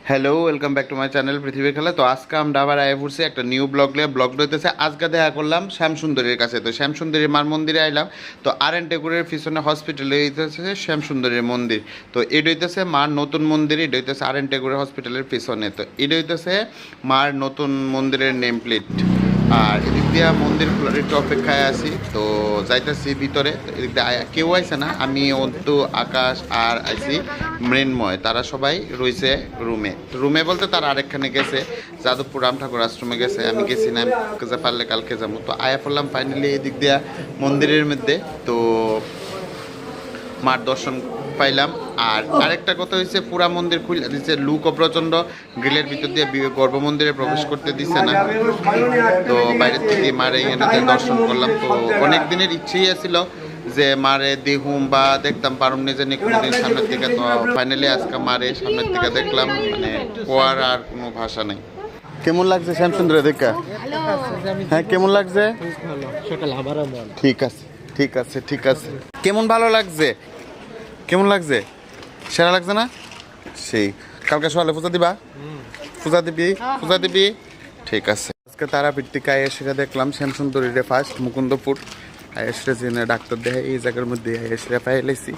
Hello, welcome back to my channel পৃথিবীর খেলা। তো আজকে আমরা আবার আয়া পড়ছি একটা নিউ ব্লগ হইতেছে। আজকে দেখা করলাম শ্যামসুন্দরীর কাছে। তো শ্যামসুন্দরী মার মন্দিরে আইলাম। তো আর এন টেগুরের পিছনে হসপিটালে হইতেছে শ্যামসুন্দরীর মন্দির। তো এটা হইতেছে মার নতুন মন্দির, এটা হইতেছে আর এন টেগুরের হসপিটালের পিছনে। তো এটা হইতেছে মার নতুন মন্দিরের নেম প্লেট। আর এদিক দিয়ে মন্দির খোলার একটু অপেক্ষায় আছি। তো যাইতেছি ভিতরে, এদিক দিয়ে কেউ আইছে না, আমি অন্তু, আকাশ আর আইছি মৃন্ময়। তারা সবাই রয়েছে রুমে বলতে তারা আরেকখানে গেছে, যাদবপুর রাম ঠাকুর আশ্রমে গেছে। আমি গেছি না, পারলে কালকে যাবো। তো আয়া পড়লাম ফাইনালি এদিক দিয়া মন্দিরের মধ্যে। তো মার দর্শন পাইলাম। আর আরেকটা কথা হয়েছে, পুরা মন্দির খুলে দিচ্ছে, লুকও প্রচণ্ড, গ্রিলের ভিতর দিয়ে গর্ভ মন্দিরে প্রবেশ করতে দিচ্ছে না। তো বাইরের থেকে মার এখানে দর্শন করলাম। তো অনেক দিনের ইচ্ছেই ছিল যে মারে দেহুম বা দেখতাম, পারুম নিজে কোনোদিন সামনের দিকে। তো ফাইনালি আজকে মারে সামনের দিকে দেখলাম, মানে কোয়ার আর কোনো ভাষা নেই। কেমন লাগছে শ্যামসুন্দর দেখা? হ্যাঁ, কেমন লাগছে? ঠিক আছে, ঠিক আছে, ঠিক আছে। কেমন ভালো লাগছে? কেমন লাগছে? সেরা লাগছে না? সেই কালকে সকালে পূজা দিবা? পূজা দিবি? ঠিক আছে। আজকে তারাপীঠ থেকে আয়েসিরা দেখলাম শ্যামসুন্দরীরে ফার্স্ট মুকুন্দপুর আয়েসিরা জেনে ডাক্তার দেখে এই জায়গার মধ্যে আয়েসিরা পাই এলাইছি।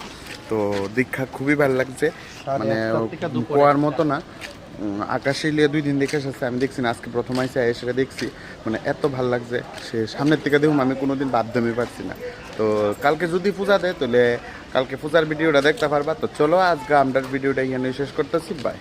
তো দীক্ষা খুবই ভালো লাগছে, মানে কোয়ার মতো না। আকাশে লিয়ে 2 দিন দেখে এসেছে, আমি দেখছি না, আজকে প্রথম আইসে আয়েসিরা দেখছি, মানে এত ভালো লাগছে। সে সামনের থেকে দেখুন, আমি কোনোদিন বাদ দিতে পারছি না। তো কালকে যদি পূজা দেয় তাহলে কালকে পূজার ভিডিওটা দেখতে পারবা। তো চলো আজকে আমরা ভিডিওটা এখানে শেষ করতেছি, বাই।